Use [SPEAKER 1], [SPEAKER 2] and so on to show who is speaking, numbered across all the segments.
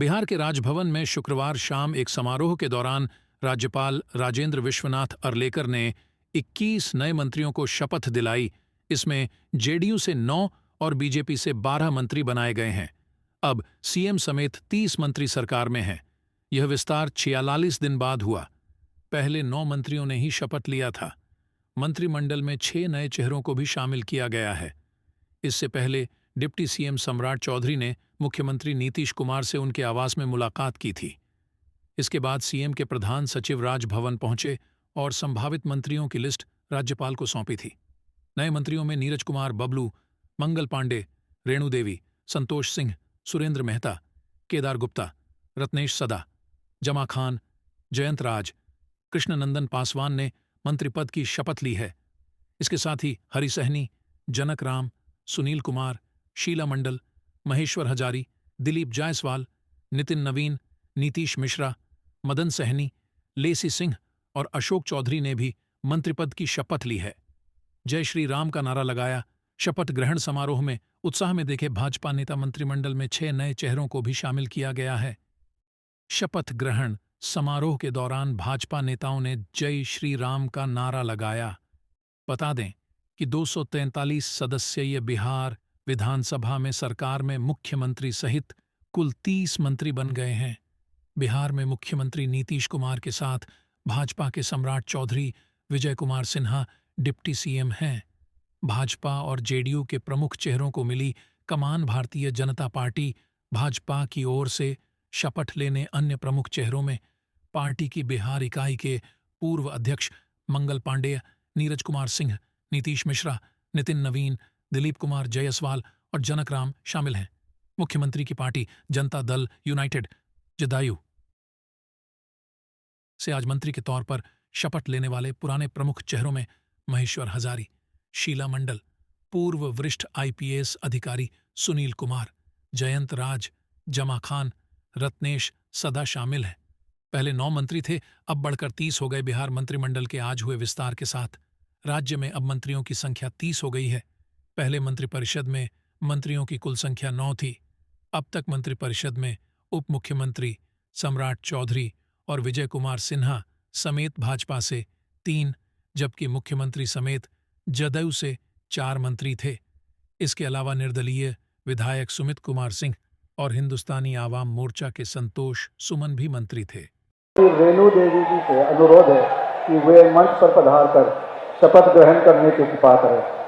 [SPEAKER 1] बिहार के राजभवन में शुक्रवार शाम एक समारोह के दौरान राज्यपाल राजेंद्र विश्वनाथ अर्लेकर ने 21 नए मंत्रियों को शपथ दिलाई। इसमें जेडीयू से 9 और बीजेपी से 12 मंत्री बनाए गए हैं। अब सीएम समेत 30 मंत्री सरकार में हैं। यह विस्तार 46 दिन बाद हुआ। पहले 9 मंत्रियों ने ही शपथ लिया था। मंत्रिमंडल में 6 नए चेहरों को भी शामिल किया गया है। इससे पहले डिप्टी सीएम सम्राट चौधरी ने मुख्यमंत्री नीतीश कुमार से उनके आवास में मुलाकात की थी। इसके बाद सीएम के प्रधान सचिव राजभवन पहुंचे और संभावित मंत्रियों की लिस्ट राज्यपाल को सौंपी थी। नए मंत्रियों में नीरज कुमार बबलू, मंगल पांडे, रेणु देवी, संतोष सिंह, सुरेंद्र मेहता, केदार गुप्ता, रत्नेश सदा, जमा खान, जयंत राज, कृष्णनंदन पासवान ने मंत्री पद की शपथ ली है। इसके साथ ही हरि सहनी, जनक राम, सुनील कुमार, शीला मंडल, महेश्वर हजारी, दिलीप जायसवाल, नितिन नवीन, नीतीश मिश्रा, मदन सहनी, लेसी सिंह और अशोक चौधरी ने भी मंत्रिपद की शपथ ली है। जय श्री राम का नारा लगाया। शपथ ग्रहण समारोह में उत्साह में देखे भाजपा नेता मंत्रिमंडल में 6 नए चेहरों को भी शामिल किया गया है। शपथ ग्रहण समारोह के दौरान भाजपा नेताओं ने जय श्री राम का नारा लगाया। बता दें कि 243 सदस्यीय बिहार विधानसभा में सरकार में मुख्यमंत्री सहित कुल 30 मंत्री बन गए हैं। बिहार में मुख्यमंत्री नीतीश कुमार के साथ भाजपा के सम्राट चौधरी, विजय कुमार सिन्हा डिप्टी सीएम हैं। भाजपा और जेडीयू के प्रमुख चेहरों को मिली कमान भारतीय जनता पार्टी। भाजपा की ओर से शपथ लेने अन्य प्रमुख चेहरों में पार्टी की बिहार इकाई के पूर्व अध्यक्ष मंगल पांडेय, नीरज कुमार सिंह, नीतीश मिश्रा, नितिन नवीन, दिलीप कुमार जायसवाल और जनक राम शामिल हैं। मुख्यमंत्री की पार्टी जनता दल यूनाइटेड जदयू से आज मंत्री के तौर पर शपथ लेने वाले पुराने प्रमुख चेहरों में महेश्वर हजारी, शीला मंडल, पूर्व वरिष्ठ आईपीएस अधिकारी सुनील कुमार, जयंत राज, जमा खान, रत्नेश सदा शामिल हैं। पहले 9 मंत्री थे, अब बढ़कर 30 हो गए। बिहार मंत्रिमंडल के आज हुए विस्तार के साथ राज्य में अब मंत्रियों की संख्या 30 हो गई है। पहले मंत्रिपरिषद में मंत्रियों की कुल संख्या 9 थी। अब तक मंत्रिपरिषद में उप मुख्यमंत्री सम्राट चौधरी और विजय कुमार सिन्हा समेत भाजपा से 3, जबकि मुख्यमंत्री समेत जदयू से 4 मंत्री थे। इसके अलावा निर्दलीय विधायक सुमित कुमार सिंह और हिंदुस्तानी आवाम मोर्चा के संतोष सुमन भी मंत्री थे।
[SPEAKER 2] रेणु देवी जी से अनुरोध है कि वे मंच पर पधार कर शपथ ग्रहण करने की कृपा करें।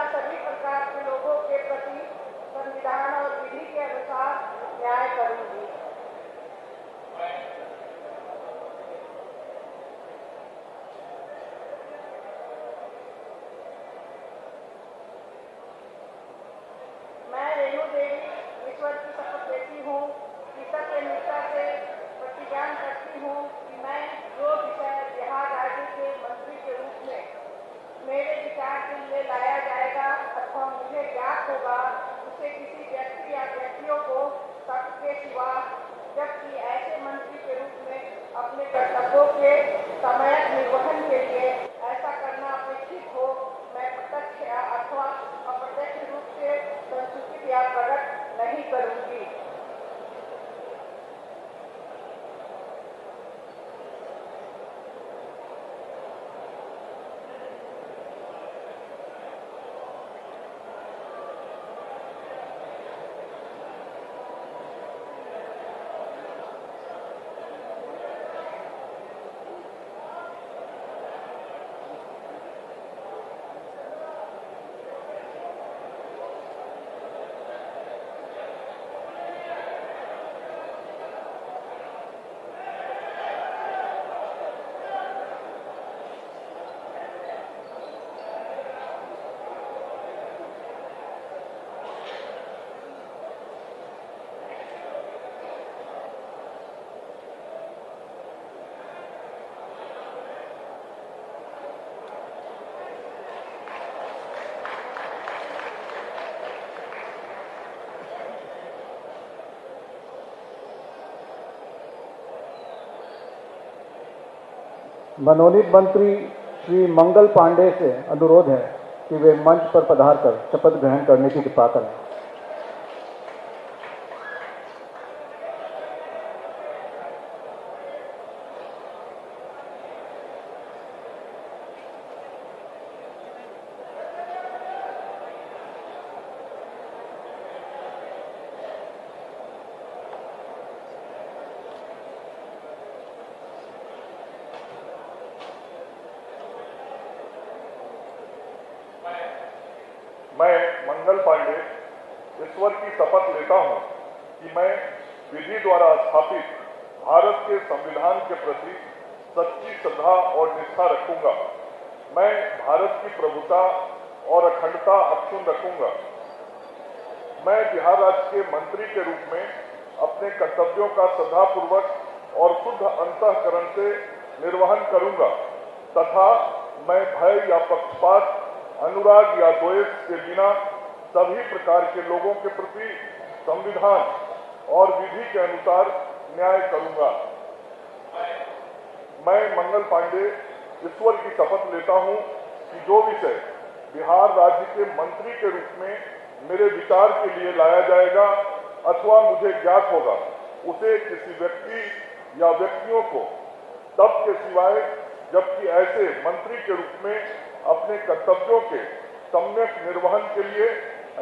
[SPEAKER 3] सभी प्रकार के लोगों के प्रति संविधान और विधि के अनुसार न्याय करूंगी। मैं रेणु देवी ईश्वर की शपथ लेती हूँ कि सत्य निष्ठा से प्रतिज्ञान करती हूँ कि मैं जो विषय बिहार राज्य के मंत्री के रूप में मेरे विचार के लिए लाया जाएगा अथवा मुझे ज्ञात होगा, उसे किसी व्यक्ति या व्यक्तियों को शक के सिवा, जबकि ऐसे मंत्री के रूप में अपने कर्तव्यों के समयक निर्वहन के लिए ऐसा करना अपेक्षित हो, मैं प्रत्यक्ष अथवा अप्रत्यक्ष रूप से संसूचित या प्रकट नहीं करूंगी।
[SPEAKER 2] मनोनीत मंत्री श्री मंगल पांडे से अनुरोध है कि वे मंच पर पधार कर शपथ ग्रहण करने की कृपा करें।
[SPEAKER 4] मैं मंगल पांडे ईश्वर की शपथ लेता हूं कि मैं विधि द्वारा स्थापित भारत के संविधान के प्रति सच्ची श्रद्धा और निष्ठा रखूंगा। मैं भारत की प्रभुता और अखंडता अक्षुण्ण रखूंगा। मैं बिहार राज्य के मंत्री के रूप में अपने कर्तव्यों का श्रद्धापूर्वक और शुद्ध अंतःकरण से निर्वहन करूंगा तथा मैं भय या पक्षपात, अनुराग या द्वेष के बिना सभी प्रकार के लोगों के प्रति संविधान और विधि के अनुसार न्याय करूंगा। मैं मंगल पांडे ईश्वर की शपथ लेता हूं कि जो विषय बिहार राज्य के मंत्री के रूप में मेरे विचार के लिए लाया जाएगा अथवा मुझे ज्ञात होगा, उसे किसी व्यक्ति या व्यक्तियों को तब के सिवाय जबकि ऐसे मंत्री के रूप में अपने कर्तव्यों के सम्यक निर्वहन के लिए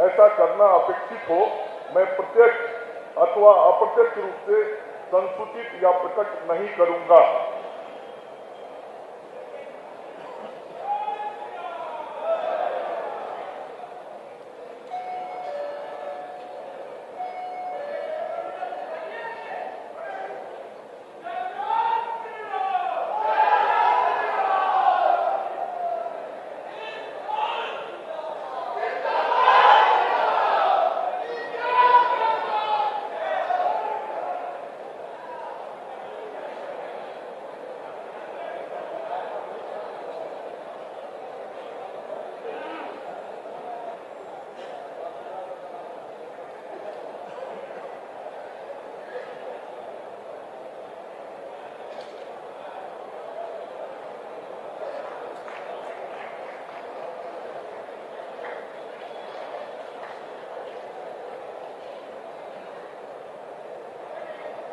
[SPEAKER 4] ऐसा करना अपेक्षित हो, मैं प्रत्यक्ष अथवा अप्रत्यक्ष रूप से संसूचित या प्रकट नहीं करूंगा।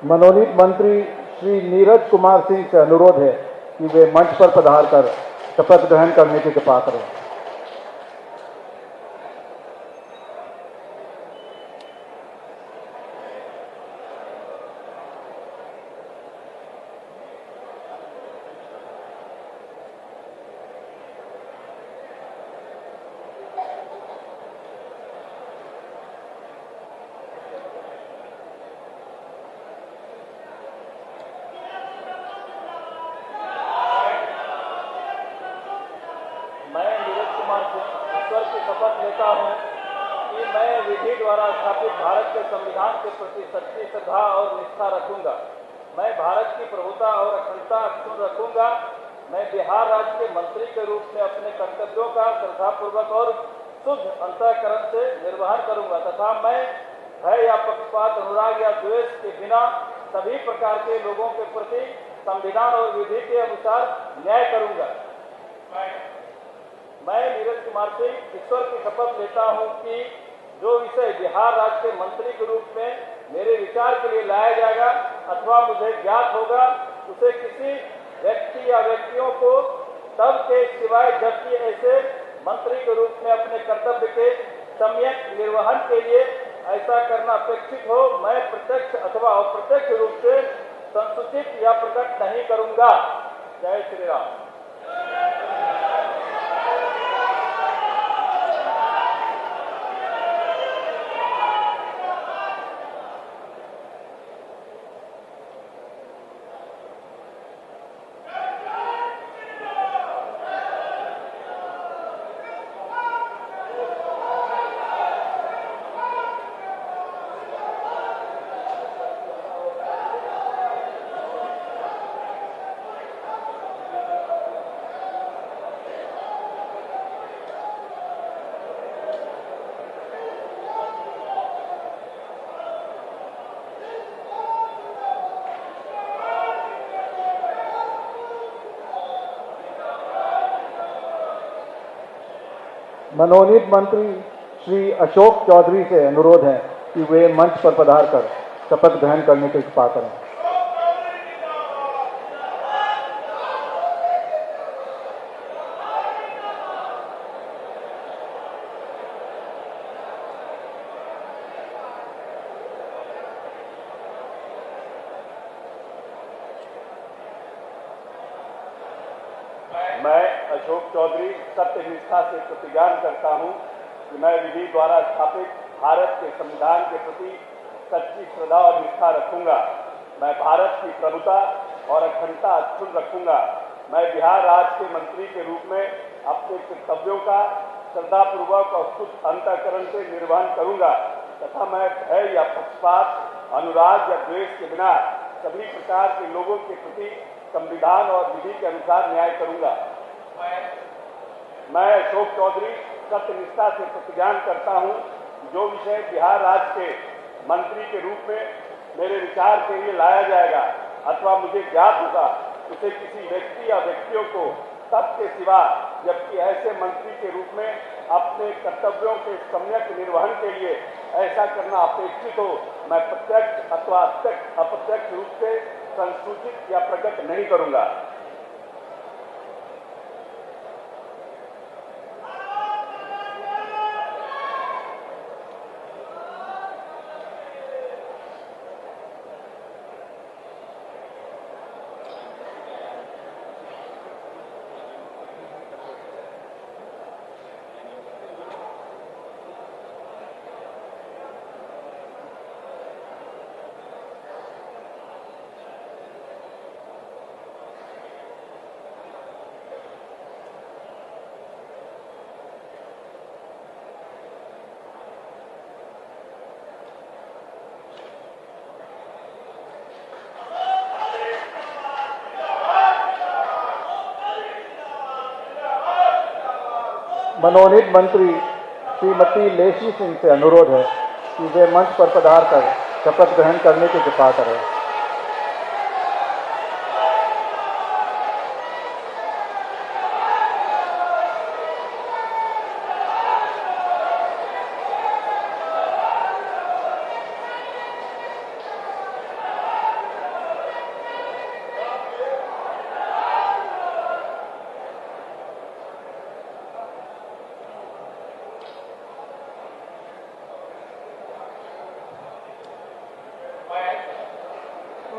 [SPEAKER 2] मनोनीत मंत्री श्री नीरज कुमार सिंह से अनुरोध है कि वे मंच पर पधार कर शपथ ग्रहण करने की कृपा करें।
[SPEAKER 5] मैं नीरज कुमार सिंह ईश्वर की शपथ लेता हूं कि मैं विधि द्वारा स्थापित भारत के संविधान के प्रति सच्ची श्रद्धा और निष्ठा रखूंगा। मैं भारत की प्रभुता और अखंडता अक्षुण्ण रखूंगा। मैं बिहार राज्य के मंत्री के रूप में अपने कर्तव्यों का श्रद्धापूर्वक और शुद्ध अंतःकरण से निर्वहन करूंगा तथा मैं भय या पक्षपात, अनुराग या द्वेष के बिना सभी प्रकार के लोगों के प्रति संविधान और विधि के अनुसार न्याय करूंगा। मैं नीरज कुमार सिंह ईश्वर की शपथ लेता हूं कि जो विषय बिहार राज्य के मंत्री के रूप में मेरे विचार के लिए लाया जाएगा अथवा मुझे ज्ञात होगा, उसे किसी व्यक्ति या व्यक्तियों को तब के सिवाय जबकि ऐसे मंत्री के रूप में अपने कर्तव्य के सम्यक निर्वहन के लिए ऐसा करना अपेक्षित हो, मैं प्रत्यक्ष अथवा अप्रत्यक्ष रूप से संसूचित या प्रकट नहीं करूंगा। जय श्री राम।
[SPEAKER 2] मनोनीत मंत्री श्री अशोक चौधरी से अनुरोध है कि वे मंच पर पधार कर शपथ ग्रहण करने की कृपा करें।
[SPEAKER 6] मैं अशोक चौधरी सत्यनिष्ठा से प्रतिज्ञान करता हूं कि मैं विधि द्वारा स्थापित भारत के संविधान के प्रति सच्ची श्रद्धा और निष्ठा रखूंगा। मैं भारत की प्रभुता और अखंडता अक्षुण्ण रखूंगा। मैं बिहार राज्य के मंत्री के रूप में अपने कर्तव्यों का श्रद्धापूर्वक और शुद्ध अंतःकरण से निर्वहन करूंगा तथा मैं भय या पक्षपात, अनुराग या द्वेष के बिना सभी प्रकार के लोगों के प्रति संविधान और विधि के अनुसार न्याय करूंगा। मैं अशोक चौधरी सत्यनिष्ठा से प्रतिज्ञान करता हूं कि जो विषय बिहार राज्य के मंत्री के रूप में मेरे विचार के लिए लाया जाएगा अथवा मुझे ज्ञात होगा उसे किसी व्यक्ति या व्यक्तियों को तब के सिवा जबकि ऐसे मंत्री के रूप में अपने कर्तव्यों के सम्यक निर्वहन के लिए ऐसा करना अपेक्षित हो मैं प्रत्यक्ष अथवा अप्रत्यक्ष रूप से संसूचित या प्रकट नहीं करूंगा।
[SPEAKER 2] मनोनीत मंत्री श्रीमती लेसी सिंह से अनुरोध है कि वे मंच पर पधार कर शपथ ग्रहण करने की कृपा करें।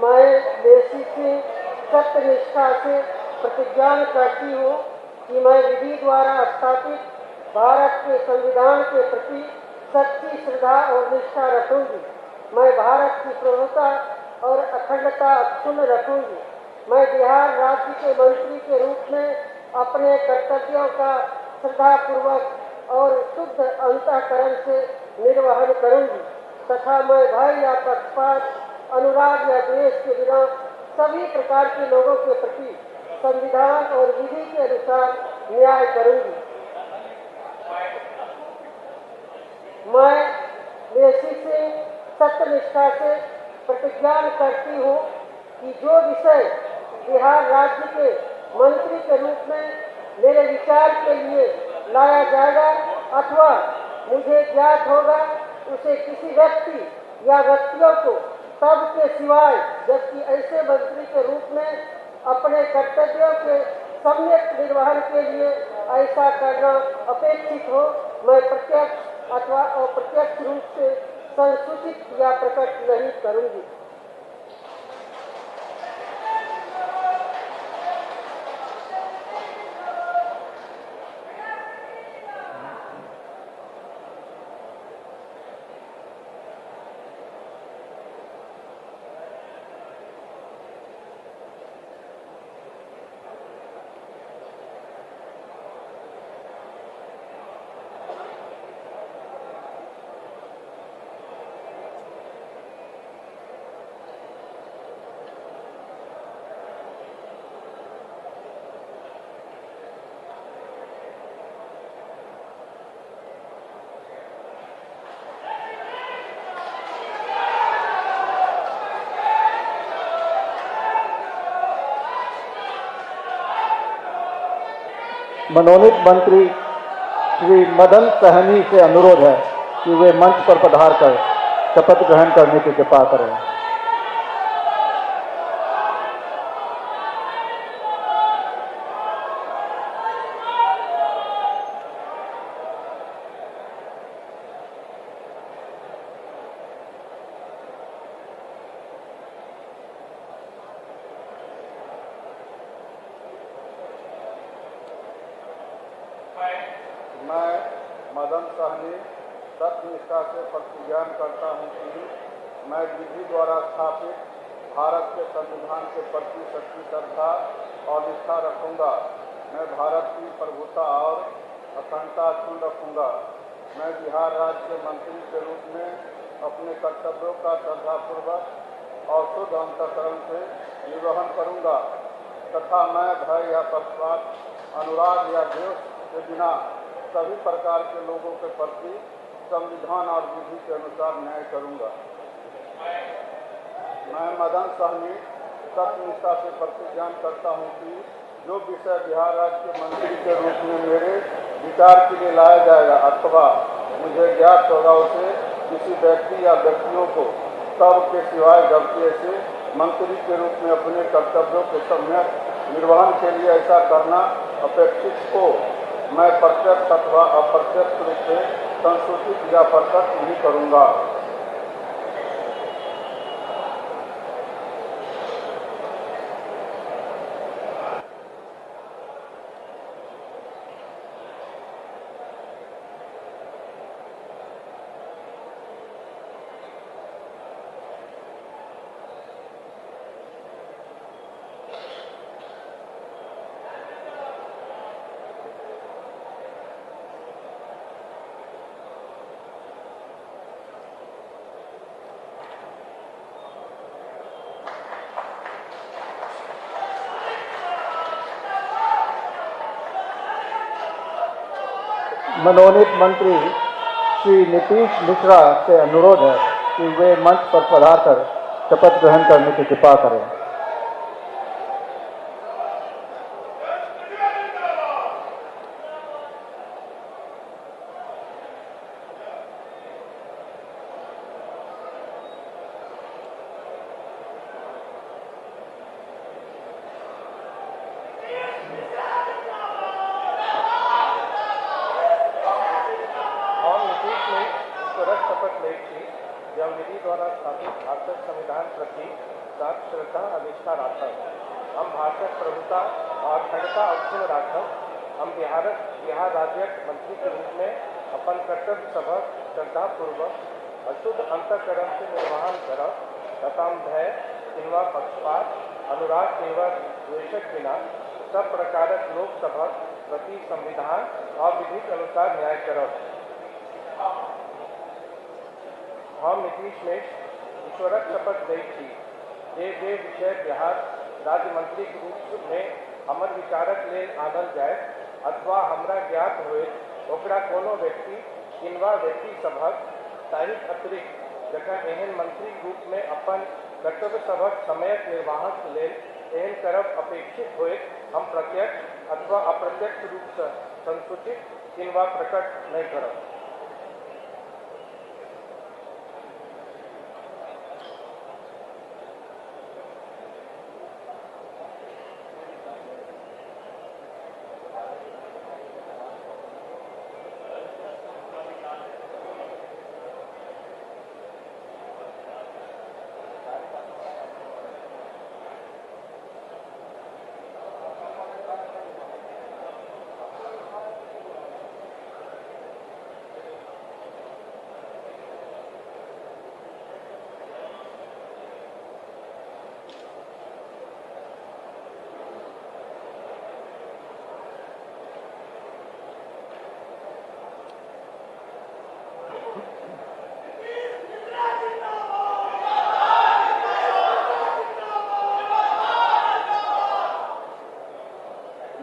[SPEAKER 3] मैं लेसी सिंह सत्यनिष्ठा से प्रतिज्ञान करती हूँ कि मैं विधि द्वारा स्थापित भारत के संविधान के प्रति सच्ची श्रद्धा और निष्ठा रखूंगी। मैं भारत की प्रभुता और अखंडता अक्षुण्ण रखूंगी। मैं बिहार राज्य के मंत्री के रूप में अपने कर्तव्यों का श्रद्धापूर्वक और शुद्ध अंतःकरण से निर्वहन करूंगी तथा मैं भय या पक्षपात, अनुराग या द्वेष के बिना सभी प्रकार के लोगों के प्रति संविधान और विधि के अनुसार न्याय करूंगी। मैं लेसी सिंह सत्यनिष्ठा से प्रतिज्ञान करती हूँ कि जो विषय बिहार राज्य के मंत्री के रूप में मेरे विचार के लिए लाया जाएगा अथवा मुझे ज्ञात होगा उसे किसी व्यक्ति या व्यक्तियों को तब के सिवाय जबकि ऐसे मंत्री के रूप में अपने कर्तव्यों के सम्यक निर्वहन के लिए ऐसा करना अपेक्षित हो मैं प्रत्यक्ष अथवा अप्रत्यक्ष रूप से संसूचित या प्रकट नहीं करूंगी।
[SPEAKER 2] मनोनीत मंत्री श्री मदन सहनी से अनुरोध है कि वे मंच पर पधार कर शपथ ग्रहण करने की कृपा करें। मैं मदन सहनी सत्यनिष्ठा से प्रतिज्ञान करता हूँ कि मैं विधि द्वारा स्थापित भारत के संविधान के प्रति सच्ची श्रद्धा और निष्ठा रखूंगा। मैं भारत की प्रभुता और अखंडता अक्षुण्ण रखूंगा। मैं बिहार राज्य के मंत्री के रूप में अपने कर्तव्यों का श्रद्धापूर्वक और शुद्ध अंतःकरण से निर्वहन करूंगा तथा मैं भय या पक्षपात, अनुराग या द्वेष के बिना सभी प्रकार के लोगों के प्रति संविधान और विधि के अनुसार न्याय करूंगा। मैं मदन सहनी सत्यनिष्ठा से प्रतिज्ञान करता हूं कि जो विषय बिहार राज्य के मंत्री के रूप में मेरे विचार के लिए लाया जाएगा अथवा मुझे ज्ञात होगा उसे किसी व्यक्ति या व्यक्तियों को सब के सिवाय जबकि ऐसे मंत्री के रूप में अपने कर्तव्यों के सम्यक निर्वहन के लिए ऐसा करना अपेक्षित हो मैं प्रत्यक्ष अथवा अप्रत्यक्ष रूप से संसूचित या प्रकट नहीं करूंगा। मनोनीत मंत्री श्री नीतीश मिश्रा से अनुरोध है कि वे मंच पर पधार कर शपथ ग्रहण करने की कृपा करें।
[SPEAKER 5] विधि द्वारा स्थापित भारतीय संविधान प्रति साथ श्रद्धा और निष्ठा राखब। हम भारतक प्रभुता और अखंडता अक्षुण्ण राखब। हम बिहार राज्यक मंत्री के रूप में अपन कर्तव्य सभक श्रद्धापूर्वक अशुद्ध अंतःकरण से निर्वहन करब तथा भय किंवा पक्षपात, अनुराग केवल द्वेषक बिना सब प्रकारक लोक सभक प्रति संविधान और विधि के अनुसार न्याय करब। हम नीतीश मिश्र ईश्वरक शपथ दै छी जे विषय बिहार राज्य मंत्री के रूप में हमर विचारक लेल आनल जाए अथवा हमरा ज्ञात होए ओकरा कोनो व्यक्ति किनवा व्यक्ति सभक तारीख अतिरिक्त जखन एहन मंत्री रूप में अपन कर्तव्य सभक समयक निर्वाहक लेल एहन करब अपेक्षित होए हम प्रत्यक्ष अथवा अप्रत्यक्ष रूप से संसूचित किनवा प्रकट नहीं करब।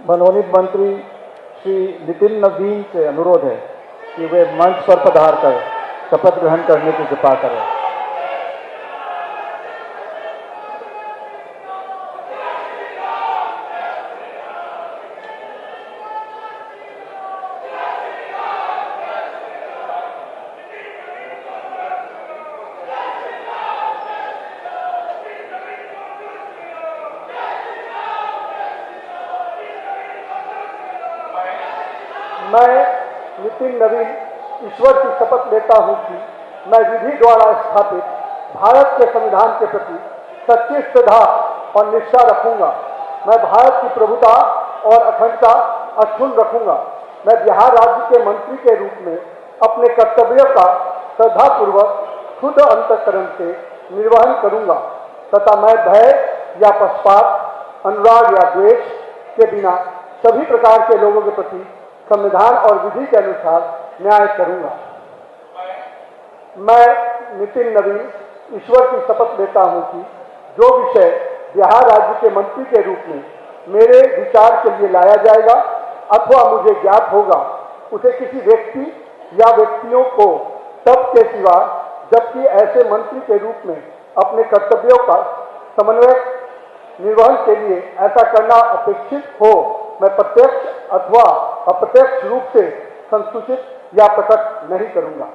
[SPEAKER 2] मनोनीत मंत्री श्री नितिन नवीन से अनुरोध है कि वे मंच पर पधार कर शपथ ग्रहण करने की कृपा करें।
[SPEAKER 7] मैं नितिन नवीन ईश्वर की शपथ लेता हूं कि मैं विधि द्वारा स्थापित भारत के संविधान के प्रति सच्ची श्रद्धा और निष्ठा रखूंगा। मैं भारत की प्रभुता और अखंडता अक्षुण्ण रखूंगा। मैं बिहार राज्य के मंत्री के रूप में अपने कर्तव्यों का श्रद्धापूर्वक शुद्ध अंतःकरण से निर्वहन करूंगा तथा मैं भय या पक्षपात, अनुराग या द्वेष के बिना सभी प्रकार के लोगों के प्रति संविधान और विधि के अनुसार न्याय करूंगा। मैं नितिन नवीन ईश्वर की शपथ लेता हूं कि जो विषय बिहार राज्य के मंत्री के रूप में मेरे विचार के लिए लाया जाएगा अथवा मुझे ज्ञात होगा, उसे किसी व्यक्ति या व्यक्तियों को तब के सिवा जबकि ऐसे मंत्री के रूप में अपने कर्तव्यों का समन्वय निर्वहन के लिए ऐसा करना अपेक्षित हो, मैं प्रत्यक्ष अथवा अप्रत्यक्ष रूप से संसूचित या प्रकट नहीं करूंगा।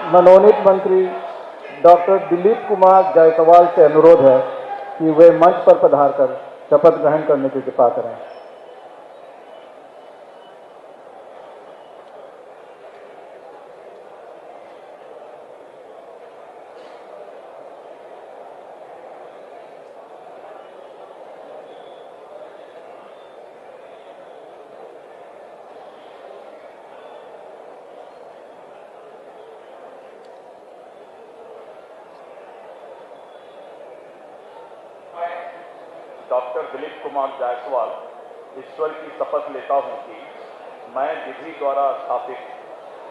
[SPEAKER 7] मनोनीत मंत्री डॉक्टर दिलीप कुमार जायसवाल से अनुरोध है कि वे मंच पर पधारकर शपथ ग्रहण करने की कृपा करें।
[SPEAKER 6] डॉक्टर दिलीप कुमार जायसवाल ईश्वर की शपथ लेता हूं कि मैं विधि द्वारा स्थापित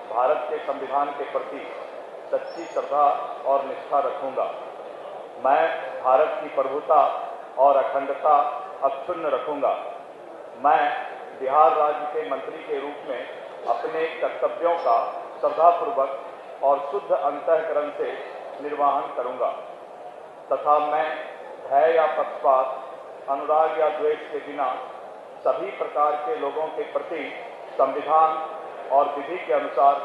[SPEAKER 6] भारत के संविधान के प्रति सच्ची श्रद्धा और निष्ठा रखूंगा। मैं भारत की प्रभुता और अखंडता अक्षुण्ण रखूंगा। मैं बिहार राज्य के मंत्री के रूप में अपने कर्तव्यों का श्रद्धापूर्वक और शुद्ध अंतःकरण से निर्वहन करूंगा तथा मैं भय या पक्षपात, अनुराग या द्वेष के बिना सभी प्रकार के लोगों के प्रति संविधान और विधि के अनुसार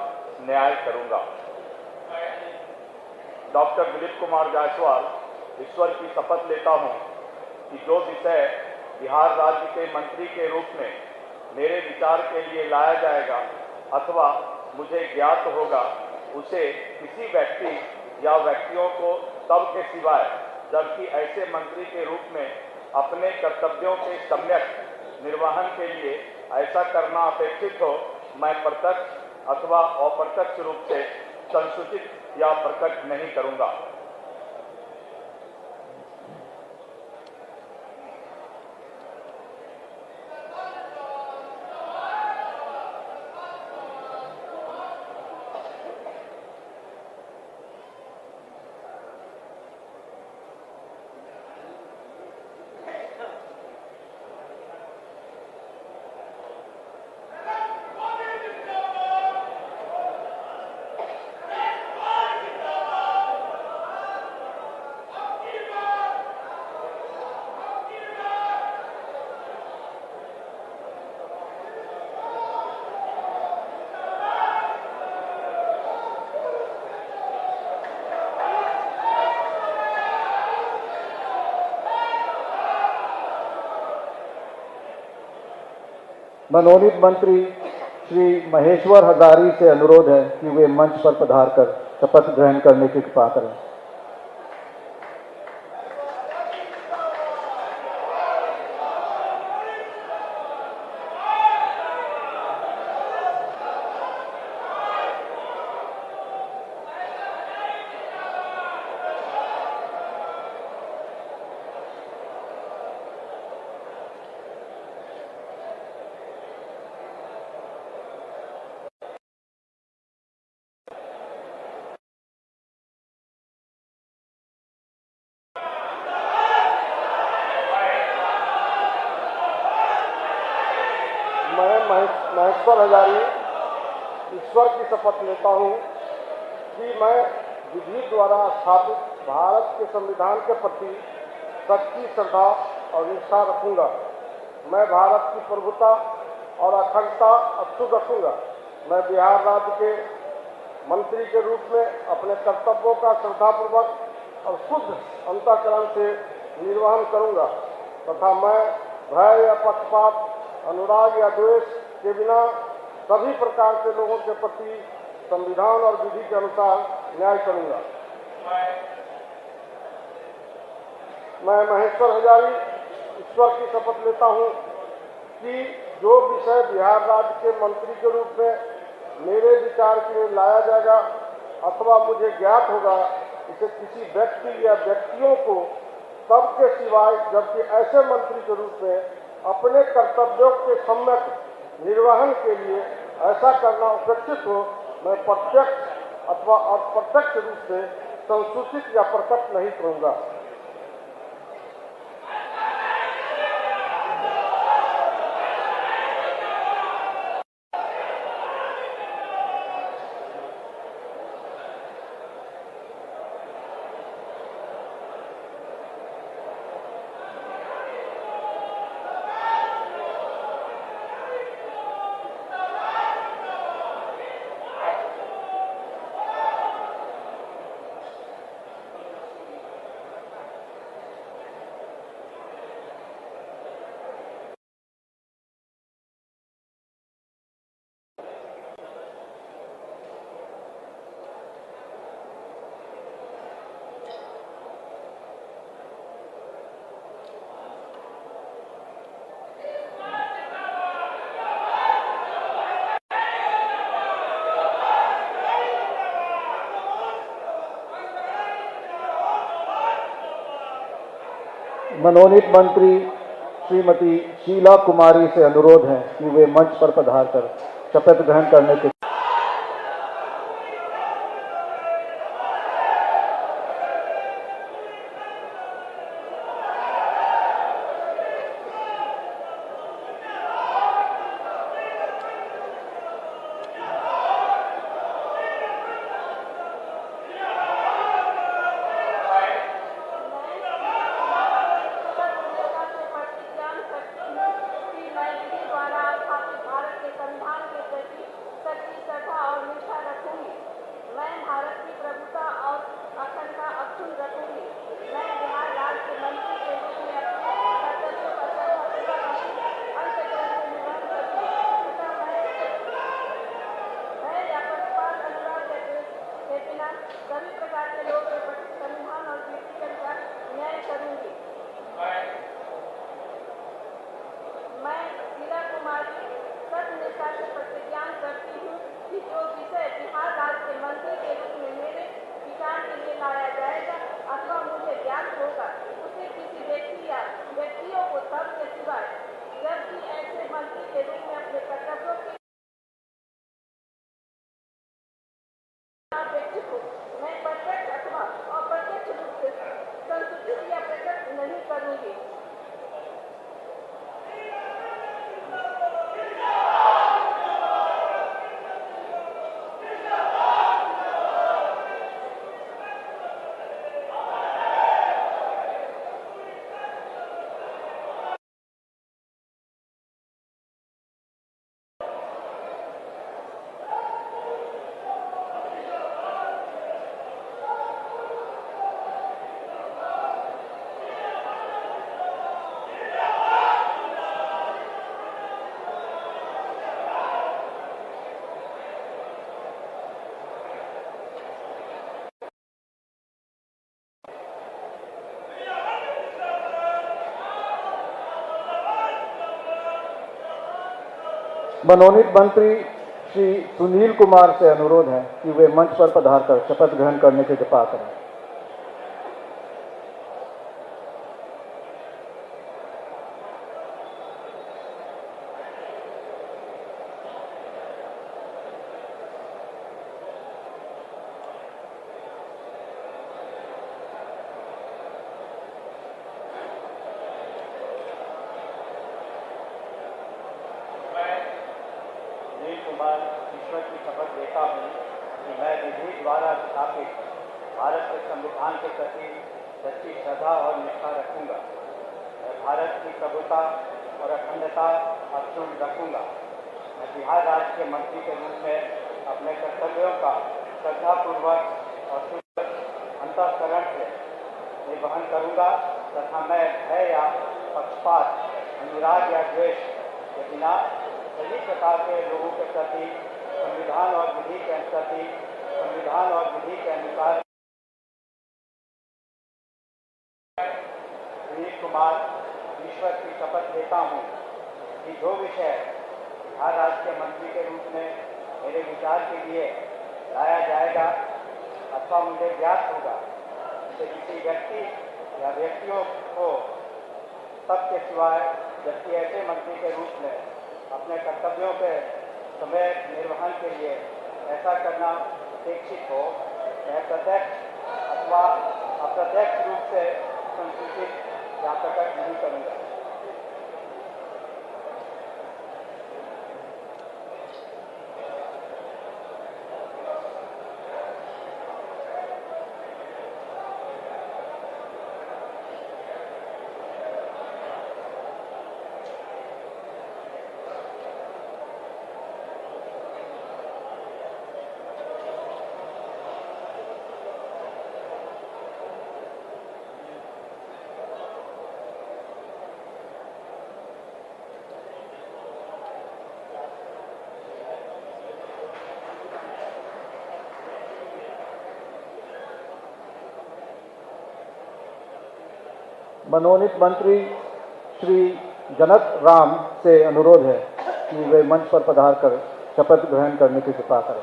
[SPEAKER 6] न्याय करूंगा। डॉक्टर दिलीप कुमार जायसवाल ईश्वर की शपथ लेता हूं कि जो विषय बिहार राज्य के मंत्री के रूप में मेरे विचार के लिए लाया जाएगा अथवा मुझे ज्ञात होगा, उसे किसी व्यक्ति या व्यक्तियों को तब के सिवाय जबकि ऐसे मंत्री के रूप में अपने कर्तव्यों के सम्यक निर्वहन के लिए ऐसा करना अपेक्षित हो, मैं प्रत्यक्ष अथवा अप्रत्यक्ष रूप से संसूचित या प्रकट नहीं करूंगा।
[SPEAKER 7] मनोनीत मंत्री श्री महेश्वर हजारी से अनुरोध है कि वे मंच पर पधारकर शपथ ग्रहण करने की कृपा करें। महेश्वर हजारी ईश्वर की शपथ लेता हूँ कि मैं विधि द्वारा स्थापित भारत के संविधान के प्रति सच्ची श्रद्धा और निष्ठा रखूंगा। मैं भारत की प्रभुता और अखंडता अक्षुण्ण रखूंगा। मैं बिहार राज्य के मंत्री के रूप में अपने कर्तव्यों का श्रद्धापूर्वक और शुद्ध अंतःकरण से निर्वहन करूंगा तथा मैं भय या पक्षपात, अनुराग या द्वेष के बिना सभी प्रकार के लोगों के प्रति संविधान और विधि के अनुसार न्याय करूंगा। मैं महेश्वर हजारी ईश्वर की शपथ लेता हूं कि जो विषय बिहार राज्य के मंत्री के रूप में मेरे विचार के लिए लाया जाएगा अथवा मुझे ज्ञात होगा, इसे किसी व्यक्ति या व्यक्तियों को तब के सिवाय जबकि ऐसे मंत्री के रूप में अपने कर्तव्यों के सम्यक निर्वहन के लिए ऐसा करना अपेक्षित हो, मैं प्रत्यक्ष अथवा अप्रत्यक्ष रूप से संसूचित या प्रकट नहीं करूंगा। मनोनीत मंत्री श्रीमती शीला कुमारी से अनुरोध है कि वे मंच पर पधारकर शपथ ग्रहण करने के
[SPEAKER 3] सभी प्रकार के लोगों के प्रति सम्मान और कीर्ति के अनुसार न्याय करूंगी। मैं शीला कुमारी सत्यनिष्ठा से प्रतिज्ञा करती हूँ कि जो विषय बिहार राज्य के मंत्री के रूप में मेरे विचार के लिए लाया जाएगा अथवा मुझे ज्ञात होगा, उसे किसी व्यक्ति या व्यक्तियों को तब के सिवाय जबकि ऐसे मंत्री के रूप में अपने कर्तव्यों के मैं प्रत्यक्ष अथवा अप्रत्यक्ष रूप से संसूचित या प्रकट नहीं करूंगी।
[SPEAKER 7] मनोनीत मंत्री श्री सुनील कुमार से अनुरोध है कि वे मंच पर पधारकर शपथ ग्रहण करने की कृपा करें।
[SPEAKER 5] कुमार ईश्वर की शपथ लेता हूँ कि मैं विधि द्वारा स्थापित भारत के संविधान के प्रति सच्ची श्रद्धा और निष्ठा रखूंगा। मैं भारत की प्रभुता और अखंडता अक्षुण्ण रखूंगा। मैं बिहार राज्य के मंत्री के रूप में अपने कर्तव्यों का श्रद्धापूर्वक और शुद्ध अंतःकरण से निर्वहन करूंगा तथा मैं भय या पक्षपात, अनुराग या द्वेष के बिना सभी प्रकार के लोगों के प्रति संविधान और विधि के अनुसार विनीत कुमार ईश्वर की शपथ लेता हूँ कि जो विषय बिहार राज्य के मंत्री के रूप में मेरे विचार के लिए लाया जाएगा अथवा मुझे ज्ञात होगा उसे किसी व्यक्ति या व्यक्तियों को सबके सिवाय जबकि ऐसे मंत्री के रूप में अपने कर्तव्यों के समय निर्वहन के लिए ऐसा करना अपेक्षित हो, मैं प्रत्यक्ष अथवा अप्रत्यक्ष रूप से संसूचित या प्रकट नहीं करूँगा।
[SPEAKER 7] मनोनीत मंत्री श्री जनक राम से अनुरोध है कि वे मंच पर पधार कर शपथ ग्रहण करने की कृपा करें।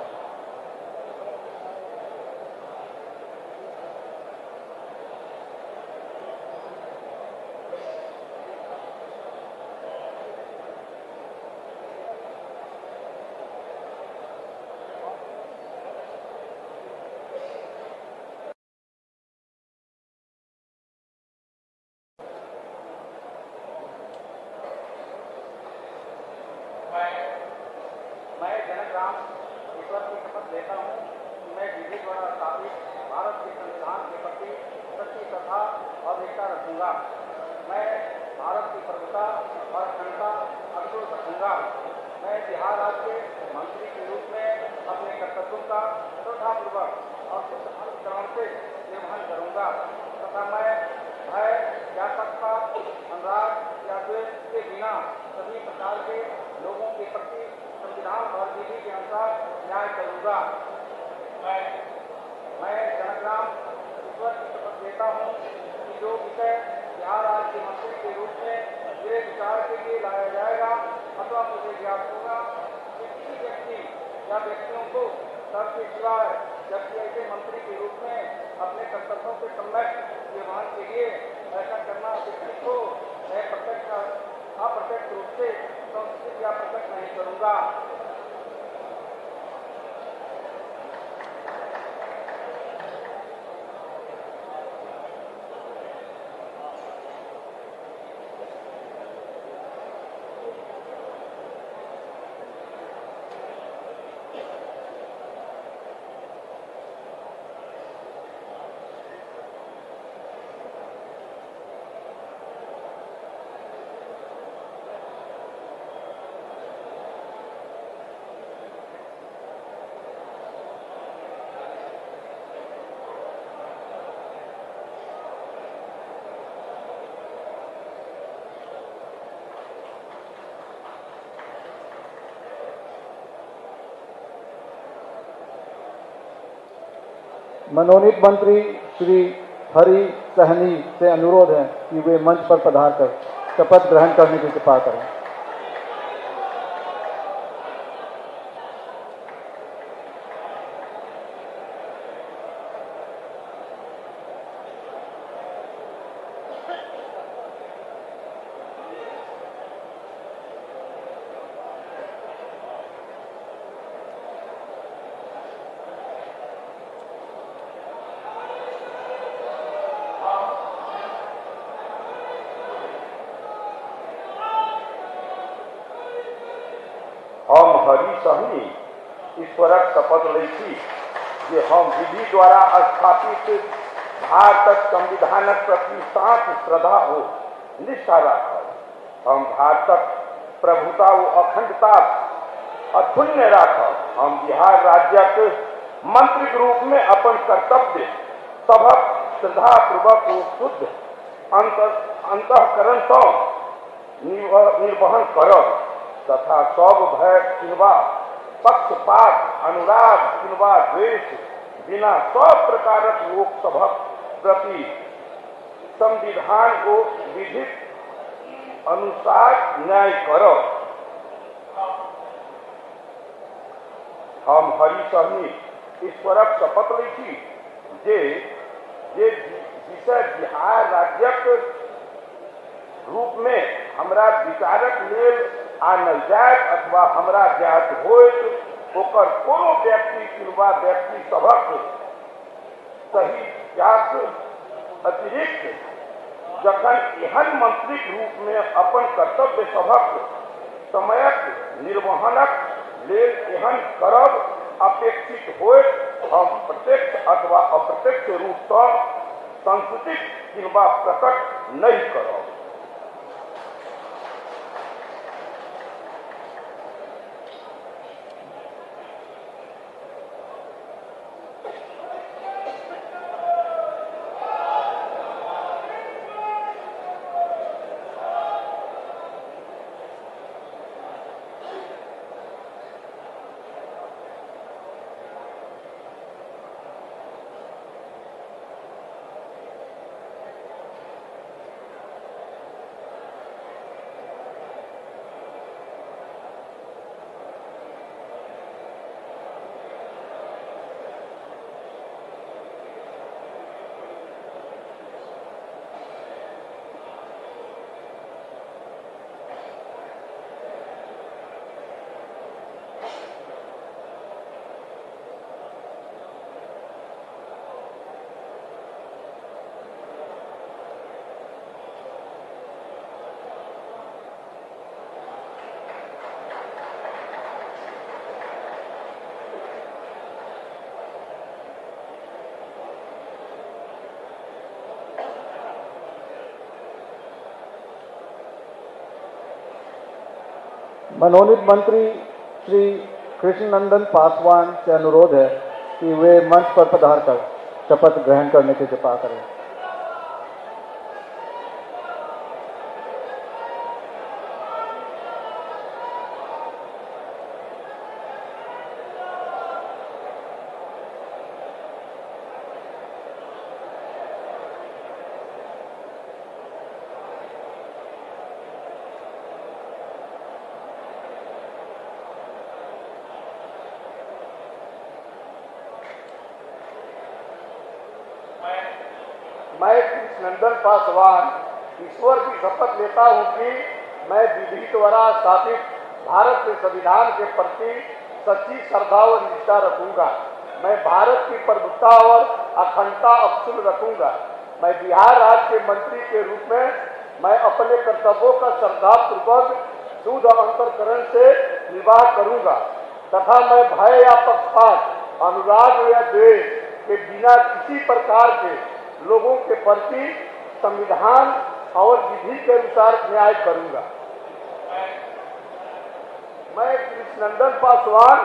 [SPEAKER 5] मैं जनक राम ईश्वर की शपथ लेता हूँ कि मैं विधि द्वारा स्थापित भारत के संविधान के प्रति सच्ची श्रद्धा और निष्ठा रखूंगा। मैं भारत की प्रभुता और अखंडता अक्षुण्ण रखूंगा। मैं बिहार राज्य के मंत्री के रूप में अपने कर्तव्यों का श्रद्धापूर्वक और शुद्ध अंतःकरण से निर्वहन करूंगा तथा मैं भय या पक्षपात, अनुराग या द्वेष के बिना सभी प्रकार के लोगों के प्रति संविधान और विधि के अनुसार न्याय करूंगा। मैं जनक राम ईश्वर की शपथ लेता हूँ कि जो विषय बिहार राज्य के मंत्री के रूप में मेरे विचार के लिए लाया जाएगा अथवा मुझे ज्ञात होगा कि किसी व्यक्ति या व्यक्तियों को सबके सिवाय जबकि ऐसे मंत्री के रूप में अपने कर्तव्यों के सम्यक निर्वहन के लिए ऐसा करना अपेक्षित हो, मैं प्रत्यक्ष अप्रत्यक्ष रूप से संस्कृत या प्रकट नहीं करूंगा।
[SPEAKER 7] मनोनीत मंत्री श्री हरि सहनी से अनुरोध है कि वे मंच पर पधार कर शपथ ग्रहण करने की कृपा करें।
[SPEAKER 2] सही ईश्वरक शपथ लैछी जे हम विधि द्वारा स्थापित भारतक संविधानक प्रति साँच श्रद्धा ओ निष्ठा राखब। हम भारतक प्रभुता ओ अखंडता अक्षुण्य राखब। हम बिहार राज्यक मंत्रीक रूप में अपन कर्तव्य सभक श्रद्धापूर्वक ओ शुद्ध अंतःकरण सँ निर्वहन करब तथा सब भय किनवा पक्षपात अनुराग किनवा द्वेष बिना सब प्रकारक लोक सभक प्रति संविधान को विधिक अनुसार न्याय करब। हम हरिशहनी ईश्वरक शपथ लैछी जे विषय बिहार राज्यक रूप में हमरा विचारक लेल आनल जायत अथवा हमरा ज्ञात होइत ओकर कोनो व्यक्ति किनवा व्यक्ति सभक सही ज्ञात अतिरिक्त जखन एहन मंत्रीक रूप में अपन कर्तव्य सभक समयक निर्वहनक लेल एहन करब अपेक्षित होइत हम प्रत्यक्ष अथवा अप्रत्यक्ष रूप सँ संकुचित किनवा प्रकट नहीं करब।
[SPEAKER 7] मनोनीत मंत्री श्री कृष्णनंदन पासवान से अनुरोध है कि वे मंच पर पधार कर शपथ ग्रहण करने की कृपा करें।
[SPEAKER 2] मैं कृष्णनंदन पासवान ईश्वर की शपथ लेता हूं कि मैं विधि द्वारा स्थापित भारत के संविधान के प्रति सच्ची श्रद्धा और निष्ठा रखूंगा। मैं भारत की प्रभुता और अखंडता अक्षुण्ण रखूंगा। मैं बिहार राज्य के मंत्री के रूप में मैं अपने कर्तव्यों का श्रद्धापूर्वक शुद्ध अंतःकरण से निर्वाह करूंगा तथा मैं भय या पक्षपात अनुराग या द्वेष के बिना किसी प्रकार के लोगों के प्रति संविधान और विधि के अनुसार न्याय करूंगा। मैं कृष्णनंदन पासवान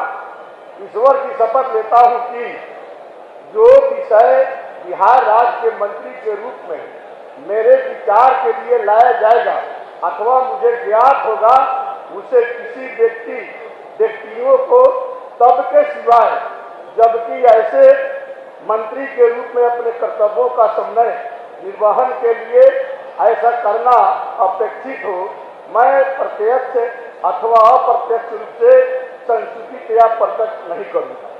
[SPEAKER 2] ईश्वर की शपथ लेता हूं कि जो विषय बिहार राज्य के मंत्री के रूप में मेरे विचार के लिए लाया जाएगा अथवा मुझे ज्ञात होगा उसे किसी व्यक्तियों को तब के सिवाय जबकि ऐसे मंत्री के रूप में अपने कर्तव्यों का समय निर्वहन के लिए ऐसा करना अपेक्षित हो मैं प्रत्यक्ष अथवा अप्रत्यक्ष रूप से संसूचित या प्रकट नहीं करूंगा।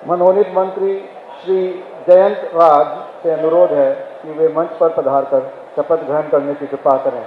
[SPEAKER 7] मनोनीत मंत्री श्री जयंत राज से अनुरोध है कि वे मंच पर पधारकर शपथ ग्रहण करने की कृपा करें।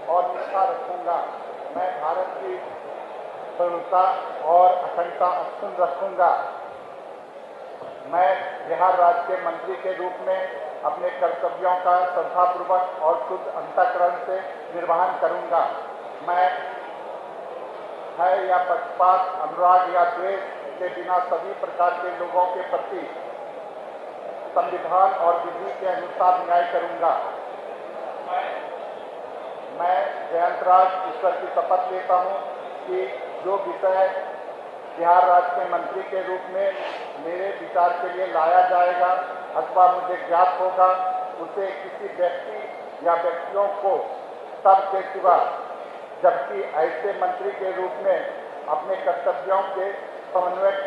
[SPEAKER 2] और निष्ठा रखूंगा। मैं भारत की प्रभुता और अखंडता अक्षुण्ण रखूंगा। मैं बिहार राज्य के मंत्री के रूप में अपने कर्तव्यों का श्रद्धापूर्वक और शुद्ध अंतःकरण से निर्वहन करूंगा। मैं भय या पक्षपात, अनुराग या द्वेष के बिना सभी प्रकार के लोगों के प्रति संविधान और विधि के अनुसार न्याय करूंगा। मैं जयंत राज ईश्वर की शपथ लेता हूं कि जो विषय बिहार राज्य के मंत्री के रूप में मेरे विचार के लिए लाया जाएगा अथवा मुझे ज्ञात होगा, उसे किसी व्यक्ति या व्यक्तियों को सब के सिवा, जबकि ऐसे मंत्री के रूप में अपने कर्तव्यों के समन्वय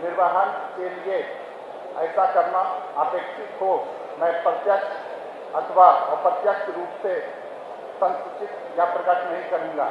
[SPEAKER 2] निर्वहन के लिए ऐसा करना अपेक्षित हो, मैं प्रत्यक्ष अथवा अप्रत्यक्ष रूप से संसूचित या प्रकट नहीं करूंगा।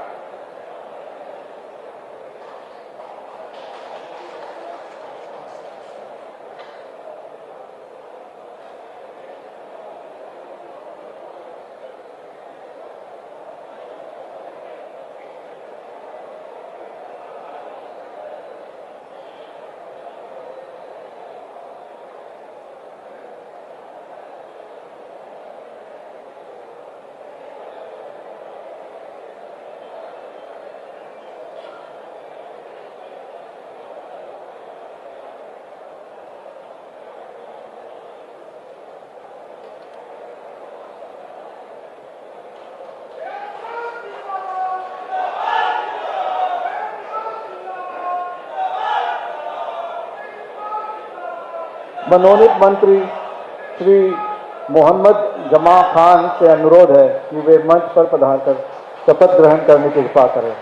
[SPEAKER 7] मनोनीत मंत्री श्री मोहम्मद जमा खान से अनुरोध है कि वे मंच पर पधारकर शपथ ग्रहण करने की कृपा करें।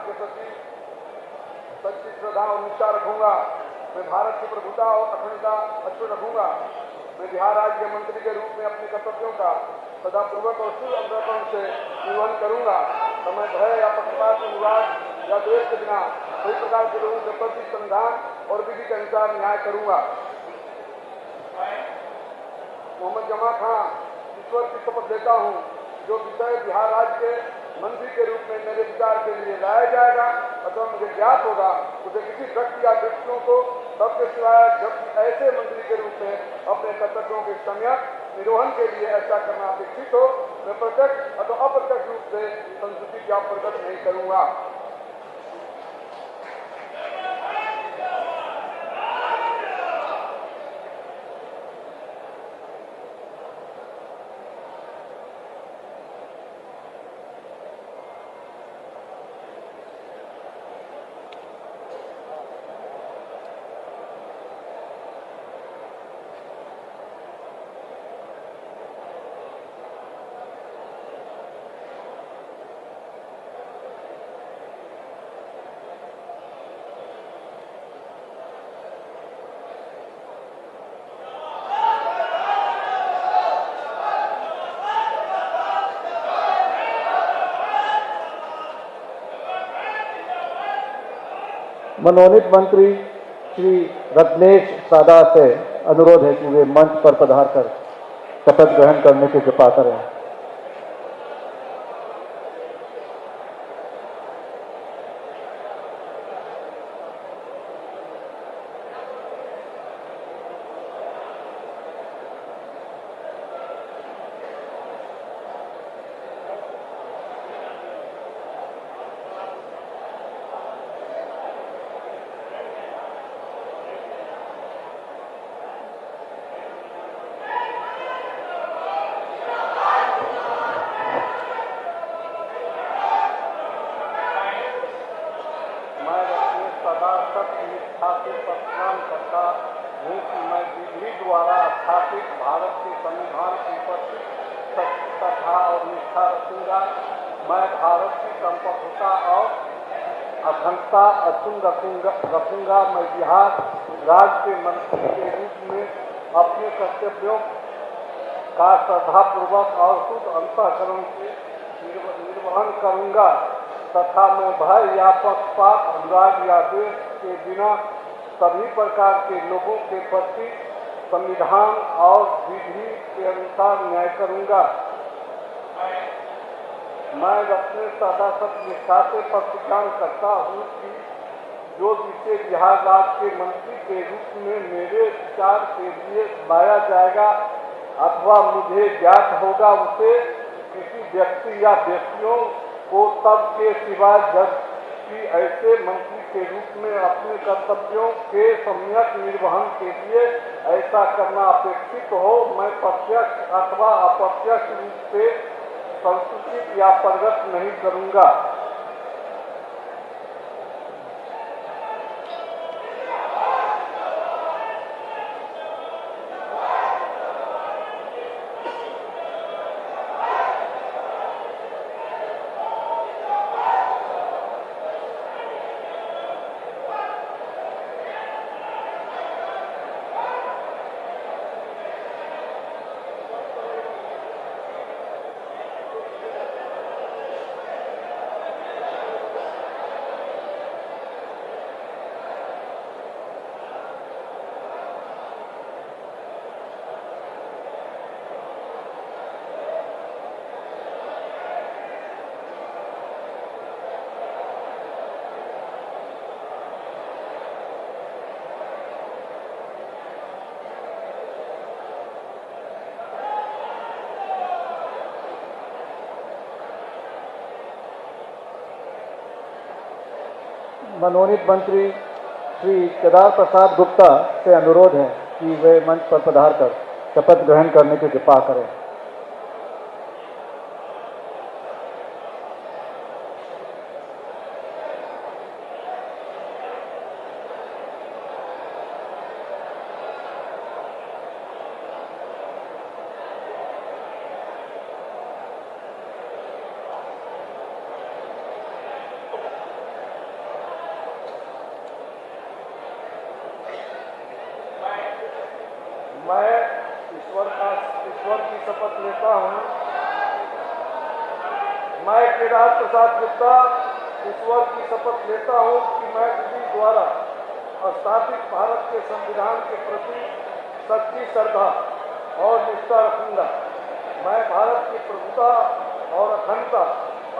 [SPEAKER 2] के प्रति सच्ची श्रद्धा और निष्ठा रखूंगा। मैं भारत की प्रभुता और अखंडता अक्षुण्ण रखूंगा। मैं बिहार राज्य के मंत्री के रूप में अपने कर्तव्यों का सदापूर्वक और शुद्ध अंतःकरण से निर्वहन करूंगा। तो मैं भय या पक्षपात, अनुराग या द्वेष के बिना सभी प्रकार के लोगों के प्रति संविधान और विधि के अनुसार न्याय करूंगा। मोहम्मद जमा खान ईश्वर की शपथ लेता हूँ जो विषय बिहार राज्य के मंत्री के रूप में मेरे विचार के लिए लाया जाएगा अथवा मुझे ज्ञात होगा, उसे किसी व्यक्ति या व्यक्तियों को सबके सिवाय जब ऐसे मंत्री के रूप में अपने कर्तव्यों के सम्यक निर्वहन के लिए ऐसा करना अपेक्षित हो, मैं प्रत्यक्ष अथवा अप्रत्यक्ष रूप से संसूचित या प्रकट नहीं करूंगा।
[SPEAKER 7] मनोनीत मंत्री श्री रत्नेश सादा से अनुरोध है कि वे मंच पर पधारकर शपथ ग्रहण करने की कृपा करें।
[SPEAKER 2] स्थापित प्रतिज्ञा करता हूँ कि मैं विधि द्वारा स्थापित भारत के संविधान के प्रति सच्ची श्रद्धा और निष्ठा रखूंगा। मैं भारत की संप्रभुता और अखंडता अक्षुण्ण रखूंगा। मैं बिहार राज्य के मंत्री के रूप में अपने कर्तव्यों का श्रद्धापूर्वक और शुद्ध अंतःकरण से निर्वहन करूंगा तथा मैं भय या पक्षपात, अनुराग या द्वेष के बिना सभी प्रकार के लोगों के प्रति संविधान और विधि के अनुसार न्याय करूंगा। मैं अपने सदा सत्निष्ठा से प्रतिज्ञा करता हूँ कि जो विषय बिहार राज्य के मंत्री के रूप में मेरे विचार के लिए लाया जाएगा अथवा मुझे ज्ञात होगा उसे किसी व्यक्ति या व्यक्तियों को तब के सिवाय जब कि ऐसे मंत्री के रूप में अपने कर्तव्यों के सम्यक निर्वहन के लिए ऐसा करना अपेक्षित हो, मैं प्रत्यक्ष अथवा अप्रत्यक्ष रूप से संसूचित या प्रगट नहीं करूंगा।
[SPEAKER 7] मनोनीत मंत्री श्री केदार प्रसाद गुप्ता से अनुरोध है कि वे मंच पर पधार कर शपथ ग्रहण करने की कृपा करें।
[SPEAKER 2] मैं ईश्वर की शपथ लेता हूँ। मैं केदार प्रसाद गुप्ता ईश्वर की शपथ लेता हूँ कि मैं विधि द्वारा स्थापित भारत के संविधान के प्रति सच्ची श्रद्धा और निष्ठा रखूंगा। मैं भारत की प्रभुता और अखंडता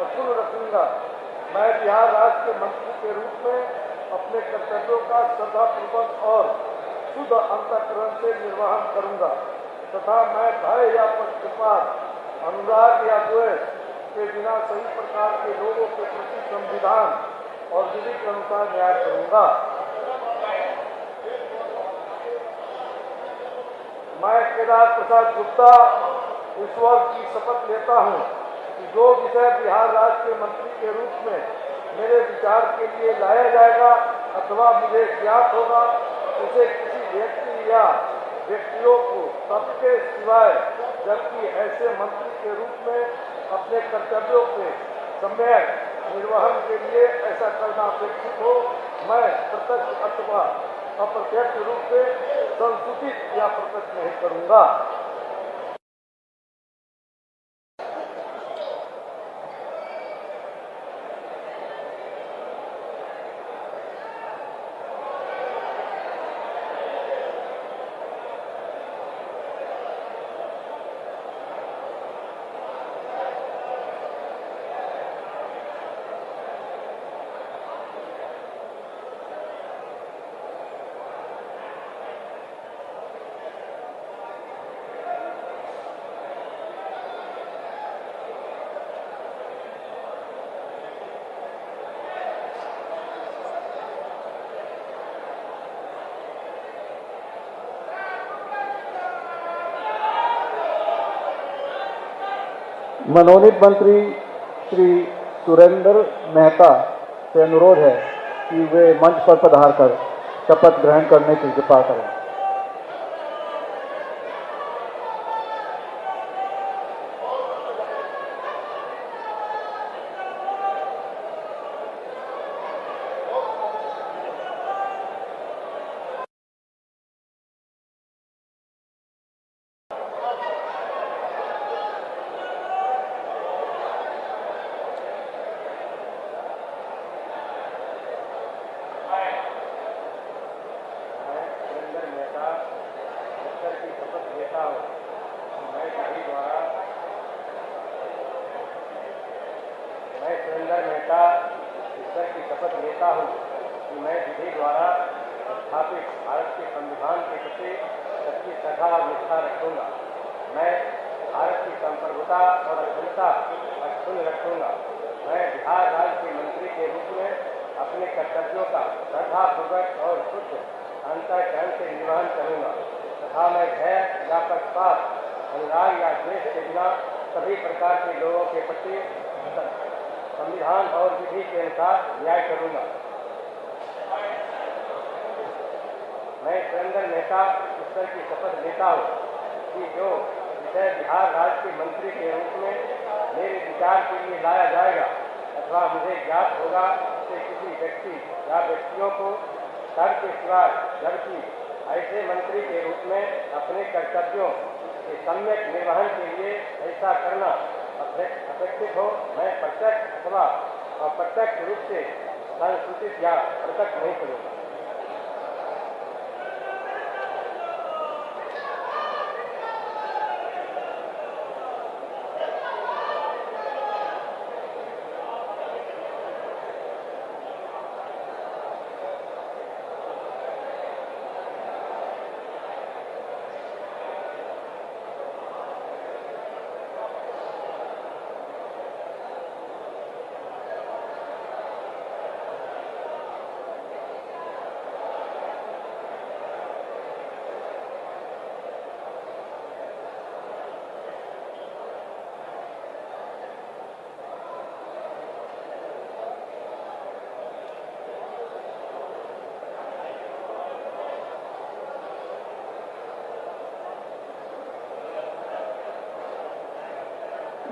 [SPEAKER 2] अक्षुण्ण रखूंगा। मैं बिहार राज्य के मंत्री के रूप में अपने कर्तव्यों का श्रद्धापूर्वक और शुद्ध अंतःकरण से निर्वहन करूंगा तथा मैं भय या पक्षपात, अनुराग या द्वेष के बिना सभी प्रकार के लोगों के प्रति संविधान और विधि के अनुसार न्याय करूंगा। मैं केदार प्रसाद गुप्ता ईश्वर की शपथ लेता हूँ कि जो विषय बिहार राज्य के मंत्री के रूप में मेरे विचार के लिए लाया जाएगा अथवा मुझे ज्ञात होगा उसे किसी व्यक्ति या व्यक्तियों को सबके सिवाय जबकि ऐसे मंत्री के रूप में अपने कर्तव्यों के सम्यक निर्वहन के लिए ऐसा करना अपेक्षित हो, मैं प्रत्यक्ष अथवा अप्रत्यक्ष रूप से संसूचित या प्रकट नहीं करूंगा।
[SPEAKER 7] मनोनीत मंत्री श्री सुरेंद्र मेहता से अनुरोध है कि वे मंच पर पधार कर शपथ ग्रहण करने की कृपा करें।
[SPEAKER 8] मैं सुरेंद्र मेहता ईश्वर की शपथ लेता हूँ कि मैं विधि द्वारा स्थापित भारत के संविधान के प्रति सच्ची श्रद्धा और निष्ठा रखूंगा। मैं भारत की संप्रभुता और अखंडता अक्षुण्ण रखूंगा। मैं बिहार राज्य के मंत्री के रूप में अपने कर्तव्यों का श्रद्धापूर्वक और शुद्ध अंतःकरण से निर्वहन करूंगा तथा मैं भय या पक्षपात, अनुराग या द्वेष के बिना सभी प्रकार के लोगों के प्रति संविधान और विधि के अनुसार न्याय करूंगा। मैं सुरेंद्र मेहता ईश्वर की शपथ लेता हूँ कि जो विषय बिहार राज्य के मंत्री के रूप में मेरे विचार के लिए लाया जाएगा अथवा मुझे ज्ञात होगा कि किसी व्यक्ति या व्यक्तियों को कर के सिवाय जबकि ऐसे मंत्री के रूप में अपने कर्तव्यों के सम्यक निर्वहन के लिए ऐसा करना अपेक्षित हो, मैं प्रत्यक्ष अथवा अप्रत्यक्ष रूप से संसूचित या प्रकट नहीं करूँगा।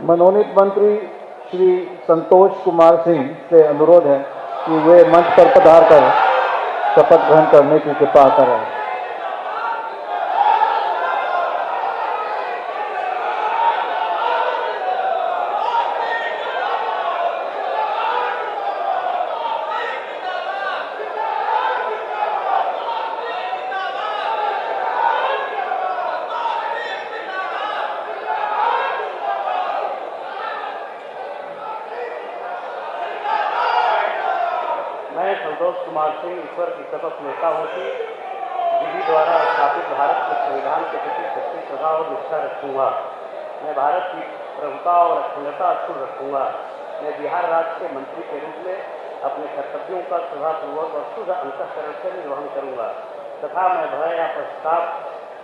[SPEAKER 7] मनोनीत मंत्री श्री संतोष कुमार सिंह से अनुरोध है कि वे मंच पर पधार कर शपथ ग्रहण करने की कृपा करें।
[SPEAKER 8] मैं संतोष कुमार सिंह ईश्वर की शपथ लेता हूँ कि विधि द्वारा स्थापित भारत के संविधान के प्रति सच्ची श्रद्धा और निष्ठा रखूंगा। मैं भारत की प्रभुता और अखंडता अक्षुण्ण रखूंगा। मैं बिहार राज्य के मंत्री के रूप में अपने कर्तव्यों का श्रद्धापूर्वक और शुद्ध अंतःकरण से निर्वहन करूंगा तथा मैं भय या पश्चाताप,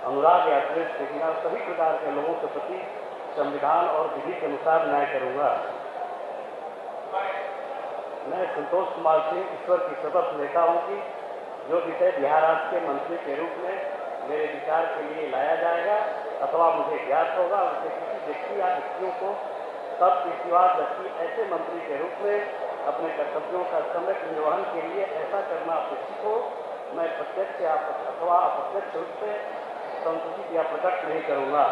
[SPEAKER 8] अनुराग या द्वेष के बिना सभी प्रकार के लोगों के प्रति संविधान और विधि के अनुसार न्याय करूंगा। मैं संतोष कुमार सिंह ईश्वर की शपथ लेता हूँ कि जो विषय बिहार राज्य के मंत्री के रूप में मेरे विचार के लिए लाया जाएगा अथवा मुझे ज्ञात होगा उसे किसी व्यक्ति या व्यक्तियों को तब के सिवा जबकि ऐसे मंत्री के रूप में अपने कर्तव्यों का सम्यक निर्वहन के लिए ऐसा करना अपेक्षित हो, मैं प्रत्यक्ष या अथवा अप्रत्यक्ष रूप से संसूचित या प्रकट नहीं करूँगा।